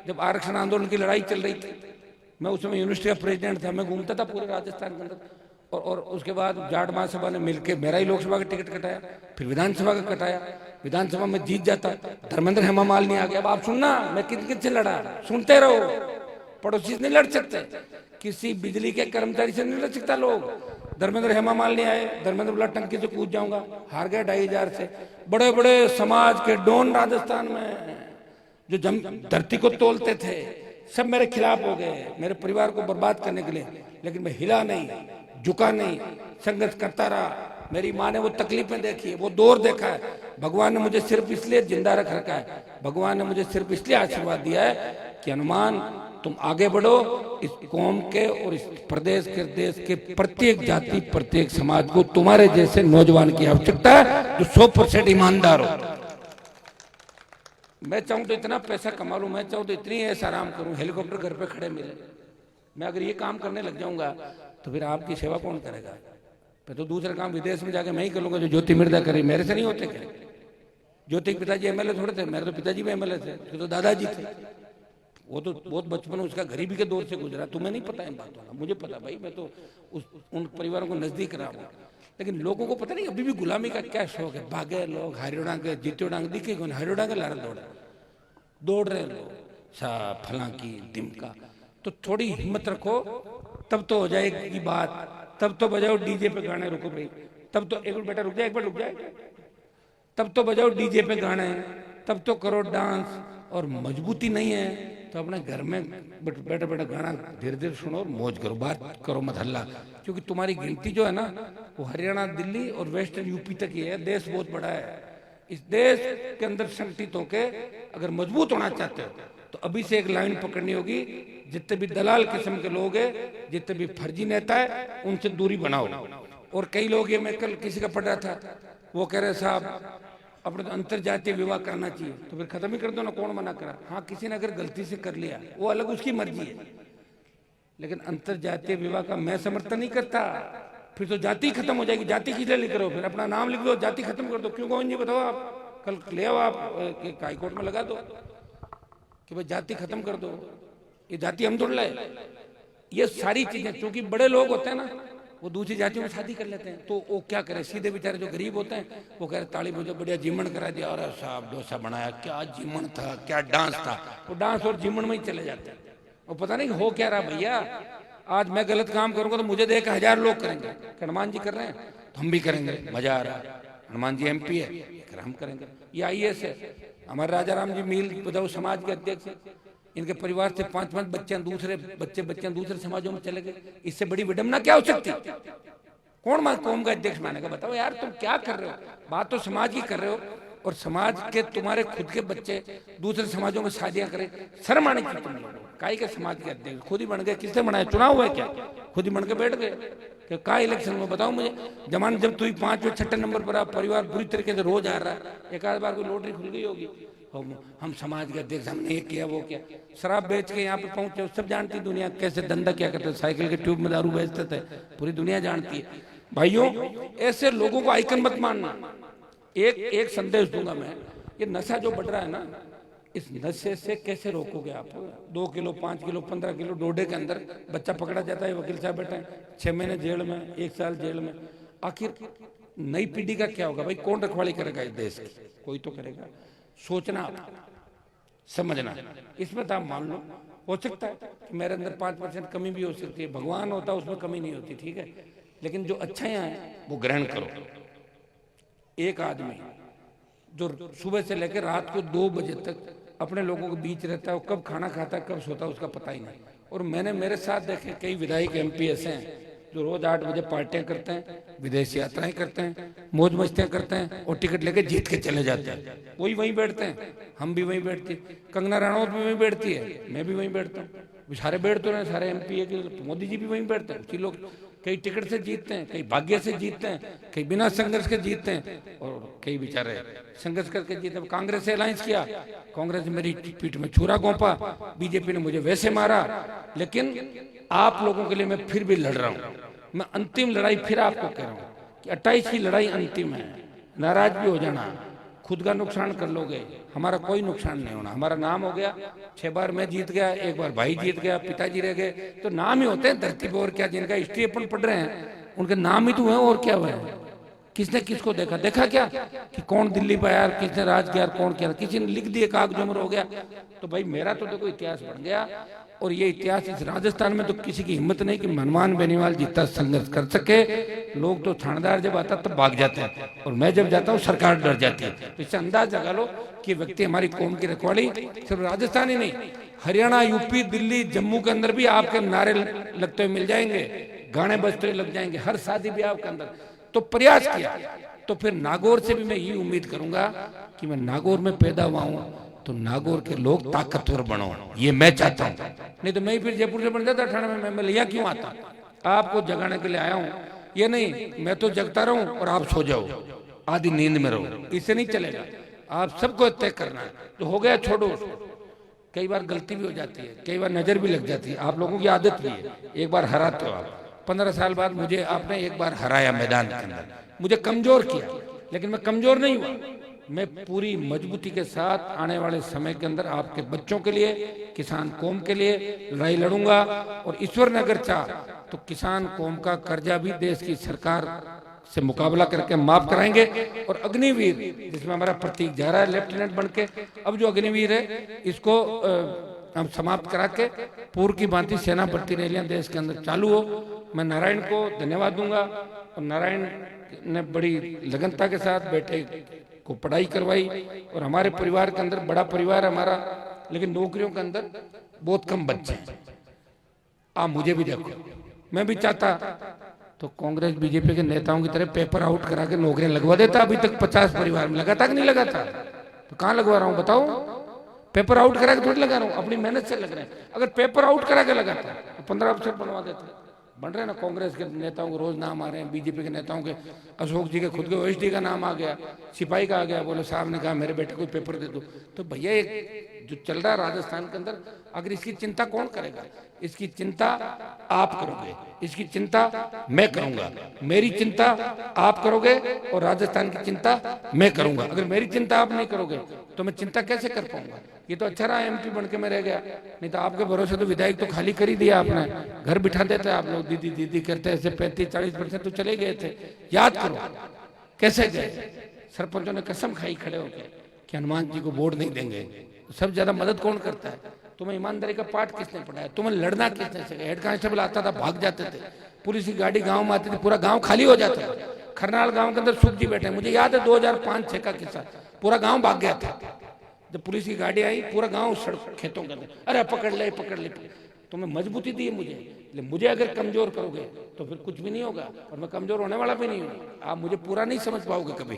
जब आरक्षण आंदोलन की लड़ाई चल रही थी, मैं उस समय यूनिवर्सिटी का प्रेसिडेंट था, मैं घूमता था पूरे राजस्थान के अंदर। और उसके बाद जाट महासभा ने मिलकर मेरा ही लोकसभा का टिकट कटाया, फिर विधानसभा का कटाया, विधानसभा में जीत जाता, धर्मेंद्र हेमा मालिनी आ गया। अब आप सुनना, मैं किन किन से लड़ा, सुनते रहो। पड़ोसी से नहीं लड़ सकते, किसी बिजली के कर्मचारी से नहीं लड़ सकता लोग। धर्मेंद्र हेमा मालिनी आए, धर्मेंद्र बोला टंकी से कूद जाऊंगा, हार गया 2500 से। बड़े बड़े समाज के डॉन राजस्थान में जो धरती को तोलते थे, सब मेरे खिलाफ हो गए, मेरे परिवार को बर्बाद करने के लिए। लेकिन मैं हिला नहीं, झुका नहीं, संघर्ष करता रहा। मेरी माँ ने वो तकलीफें देखी है, वो दौर देखा है। भगवान ने मुझे सिर्फ इसलिए जिंदा रख रखा है, भगवान ने मुझे सिर्फ इसलिए आशीर्वाद दिया है कि हनुमान तुम आगे बढ़ो। इस कौम के और इस प्रदेश के, देश के प्रत्येक जाति, प्रत्येक समाज को तुम्हारे जैसे नौजवान की आवश्यकता है जो 100% ईमानदार हो। मैं चाहूं तो इतना पैसा कमा लूं, मैं चाहूं तो इतनी ऐसा आराम करूं, हेलीकॉप्टर घर पे खड़े मिले। मैं अगर ये काम करने लग जाऊंगा तो फिर आपकी सेवा कौन करेगा? फिर तो दूसरे काम विदेश में जाके मैं ही कर लूंगा, जो ज्योति मिर्जा करे। मेरे से नहीं होते क्या? ज्योति के पिताजी एमएलए थोड़े थे, मेरे तो पिताजी भी एमएलए थे, तो दादाजी थे। वो तो बहुत बचपन में उसका गरीबी के दौर से गुजरा। तुम्हें नहीं पता इन बातों का, मुझे पता भाई, मैं तो उन परिवारों को नजदीक रहा हूँ। लेकिन लोगों को पता नहीं अभी भी गुलामी का क्या शौक है। भागे लोग, हरियोड़ा के जीते डांग दिखे कौन, हरियोड़ा के लार दौड़ रहे लोग, सा फला की दिम का। तो थोड़ी हिम्मत रखो, तब तो हो जाएगी बात। तब तो बजाओ डीजे पे गाने, रुको भाई, तब तो एक मिनट बेटा रुक जाए, एक बार रुक जाए। तब तो बजाओ डीजे पे गाने, तब तो करो डांस। और मजबूती नहीं है तो अपने घर में बैठे बैठे गाना धीरे धीरे सुनो और मौज करो, बात करो मत हल्ला। क्योंकि तुम्हारी गिनती जो है ना, वो हरियाणा, दिल्ली और वेस्टर्न यूपी तक ही है। देश बहुत बड़ा है। इस देश के अंदर संगठित होके अगर मजबूत होना चाहते हो तो अभी से एक लाइन पकड़नी होगी। जितने भी दलाल किस्म के लोग हैं, जितने भी फर्जी नेता है, उनसे दूरी बनाओ। और कई लोग, ये मैं कल किसी का पढ़ रहा था, वो कह रहे साहब अपने तो अंतरजातीय विवाह करना चाहिए, तो फिर खत्म ही कर दो ना, कौन मना करा? हाँ, किसी ने अगर गलती से कर लिया वो अलग, उसकी मर्जी है। लेकिन अंतरजातीय विवाह का मैं समर्थन नहीं करता। फिर तो जाति खत्म हो जाएगी। जाति किस लिए लिख रहे हो? फिर अपना नाम लिख दो, जाति खत्म कर दो। क्यों गोविंद जी बताओ, आप कल ले आओ, आप हाईकोर्ट में लगा दो कि भाई जाति खत्म कर दो। ये जाति हम तोड़ लाए। ये सारी चीजें, क्योंकि बड़े लोग होते हैं ना, वो दूसरी जातियों में शादी कर लेते हैं। तो वो क्या करे, सीधे बेचारे जो गरीब होते हैं वो कह रहे ताली बजाओ, बढ़िया जीमन करा दिया, और साहब डोसा बनाया, क्या जीमन था, क्या डांस था। वो डांस और जीमन में ही चले जाते हैं। वो पता नहीं हो क्या रहा भैया। आज मैं गलत काम करूंगा तो मुझे देख 1000 लोग करेंगे। हनुमान जी कर रहे हैं तो हम भी करेंगे, मजा आ रहा है। हनुमान जी MP है, हम करेंगे। ये IAS है, हमारे राजा राम जी मील बजाऊ समाज के अध्यक्ष है। इनके परिवार से 5-5 बच्चे दूसरे समाजों में चले गए। इससे बड़ी विडंबना क्या हो सकती? कौन कौम का अध्यक्ष मानेगा? बताओ यार, तुम क्या कर रहे हो? बात तो समाज की कर रहे हो, और समाज के तुम्हारे खुद के बच्चे दूसरे समाजों में शादियां करें, शर्म आने की तुम लोग। काई के समाज के अध्यक्ष खुद ही बन गए। किससे बनाया? चुनाव हुआ क्या? खुद ही बन के बैठ गए। का इलेक्शन में बताओ मुझे। जमान जब तू 5वें 6ठे नंबर पर परिवार बुरी तरीके से रोज आ रहा है, एक आध बार कोई लॉटरी खुल गई होगी, हम समाज के अध्यक्ष, हमने ये किया वो किया, शराब बेच के यहाँ पे पहुंचे। सब जानती दुनिया कैसे धंधा क्या करते, साइकिल के ट्यूब में दारू बेचते थे, पूरी दुनिया जानती है। भाइयों, ऐसे लोगों को आइकन मत मानना। एक संदेश दूंगा मैं, ये नशा जो बढ़ रहा है ना, इस नशे से कैसे रोकोगे आप? 2 किलो 5 किलो 15 किलो डोडे के अंदर बच्चा पकड़ा जाता है, वकील साहब बैठे हैं 6 महीने जेल में, 1 साल जेल में। आखिर नई पीढ़ी का क्या होगा भाई? कौन रखवाली करेगा इस देश की? कोई तो करेगा। सोचना, समझना, इसमें तो आप मान लो हो सकता है कि मेरे अंदर 5% कमी भी हो सकती है। भगवान होता है, उसमें कमी नहीं होती, ठीक है। लेकिन जो अच्छाइयाँ हैं वो ग्रहण करो। एक आदमी जो सुबह से लेकर रात को 2 बजे तक अपने लोगों के बीच रहता है, वो कब खाना खाता है, कब सोता है, उसका पता ही नहीं। और मैंने मेरे साथ देखे कई विधायक MP ऐसे हैं जो रोज 8 बजे पार्टियां करते हैं, विदेश यात्राएं करते हैं, मौज मस्तियां करते हैं, और टिकट लेके जीत के चले जाते हैं। वही वहीं बैठते हैं, हम भी वहीं बैठते हैं, कंगना रनौत भी वहीं बैठती है, मैं भी वहीं बैठता हूँ, सारे बैठ तो रहे, सारे MP के, मोदी जी भी वहीं बैठते हैं। उसी लोग कई टिकट से जीतते हैं, कई भाग्य से जीतते हैं, कई बिना संघर्ष के जीतते हैं, और कई बेचारे संघर्ष करके जीते। कांग्रेस से अलायंस किया, कांग्रेस ने मेरी पीठ में छुरा घोंपा, BJP ने मुझे वैसे मारा। लेकिन आप लोगों के लिए मैं फिर भी लड़ रहा हूँ। मैं अंतिम लड़ाई फिर आपको कह रहा हूँ कि 28 की लड़ाई अंतिम है। नाराज भी हो जाना, खुद का नुकसान कर लोगे, हमारा कोई नुकसान नहीं होना। हमारा नाम हो गया, 6 बार मैं जीत गया, 1 बार भाई जीत गया, पिताजी रह गए, तो नाम ही होते हैं धरती पे। और क्या, जिनका हिस्ट्री अपन पढ़ रहे हैं उनके नाम ही तो है, और क्या हुआ है? किसने किसको देखा? देखा क्या कि कौन दिल्ली पे आया, किसने राज किया, कौन किया? किसी ने लिख दिए, कागज उम्र हो गया। तो भाई मेरा तो देखो इतिहास बन गया, और ये इतिहास इस राजस्थान में तो किसी की हिम्मत नहीं कि मनमान बेनीवाल जितना संघर्ष कर सके। लोग तो थानेदार जब आता तब भाग जाते हैं, और मैं जब जाता हूँ सरकार डर जाती है। तो इससे अंदाज लगा लो कि व्यक्ति हमारी कौम की रखवाली सिर्फ राजस्थान ही नहीं, हरियाणा, यूपी, दिल्ली, जम्मू के अंदर भी आपके नारे लगते हुए मिल जाएंगे, गाने बजते हुए लग जाएंगे, हर शादी ब्याह के अंदर। तो प्रयास किया, तो फिर नागौर से भी मैं यही उम्मीद करूंगा कि मैं नागौर में पैदा हुआ हूं, तो नागौर के लोग ताकतवर बनो, ये मैं चाहता हूं। नहीं तो मैं ही फिर जयपुर से बन जाता 98 में। मैं लिया क्यों आता? आपको जगाने के लिए आया हूं, ये नहीं मैं तो जगता रहूं और आप सो जाओ, आधी नींद में रहो, इससे नहीं चलेगा। आप सबको तय करना है, जो हो गया छोड़ो उसको। कई बार गलती भी हो जाती है, कई बार नजर भी लग जाती है, आप लोगों की आदत भी है। एक बार हराते हो आप, 15 साल बाद मुझे आपने एक बार हराया मैदान के अंदर, मुझे कमजोर किया, लेकिन मैं कमजोर नहीं हुआ। मैं पूरी मजबूती के साथ आने वाले समय के अंदर आपके बच्चों के लिए, किसान कौम के लिए लड़ाई लड़ूंगा। और ईश्वर ने अगर चाह तो किसान कौम का कर्जा भी देश की सरकार से मुकाबला करके माफ कराएंगे। और अग्निवीर, जिसमें हमारा प्रतीक जा रहा है लेफ्टिनेंट बन के, अब जो अग्निवीर है इसको हम समाप्त करा के पूर्व की भांति सेना भर्ती रैलियां देश के अंदर चालू हो। मैं नारायण को धन्यवाद दूंगा, और नारायण ने बड़ी लगनता के साथ बेटे को पढ़ाई करवाई। और हमारे परिवार के अंदर, बड़ा परिवार हमारा, लेकिन नौकरियों के अंदर बहुत कम बच्चे हैं। आप मुझे भी देखो, मैं भी चाहता तो कांग्रेस बीजेपी के नेताओं की तरह पेपर आउट करा के नौकरियां लगवा देता। अभी तक 50 परिवार में लगाता कि नहीं लगाता? तो कहाँ लगवा रहा हूँ बताओ? पेपर आउट करा के थोड़ी लगा रहा हूँ, अपनी मेहनत से लग रहे हैं। अगर पेपर आउट करा के लगाता तो 15 अफसर बनवा देते। बन रहे ना, कांग्रेस के नेताओं को रोज नाम आ रहे हैं, बीजेपी के नेताओं के, अशोक जी के खुद के ओएसडी का नाम आ गया, सिपाही का आ गया। बोले साहब ने कहा मेरे बेटे को पेपर दे दो। तो भैया एक जो चल रहा है राजस्थान के अंदर, अगर इसकी चिंता कौन करेगा? इसकी चिंता आप करोगे, इसकी चिंता मैं करूंगा, मेरी चिंता आप करोगे, और राजस्थान की चिंता मैं करूंगा। अगर मेरी चिंता आप नहीं करोगे तो मैं चिंता कैसे कर पाऊंगा? ये तो अच्छा रहा एमपी बन के मैं रह गया, नहीं तो आपके भरोसे तो विधायक तो खाली कर ही दिया आपने। घर बिठा देते आप लोग, दीदी दीदी करते, ऐसे 35-40% तो चले गए थे। याद करो कैसे गए। सरपंचों ने कसम खाई खड़े होकर कि हनुमान जी को वोट नहीं देंगे। सब ज्यादा मदद कौन करता है? तुम्हें ईमानदारी का पाठ किसने पढ़ाया? तुम्हें लड़ना किसने सिखाया? हेड कांस्टेबल आता था, भाग जाते थे। पुलिस की गाड़ी गांव में आती थी, पूरा गांव खाली हो जाता था। खरनाल गांव के अंदर सुख जी बैठे, मुझे याद है 2005-6 का किस्सा, पूरा गांव भाग गया था। जब पुलिस की गाड़ी आई, पूरा गांव सड़क खेतों के अंदर, अरे पकड़ ले पकड़ ले। तुम्हें मजबूती दी है मुझे अगर कमजोर करोगे तो फिर कुछ भी नहीं होगा, और मैं कमजोर होने वाला भी नहीं हूँ। आप मुझे पूरा नहीं समझ पाओगे कभी।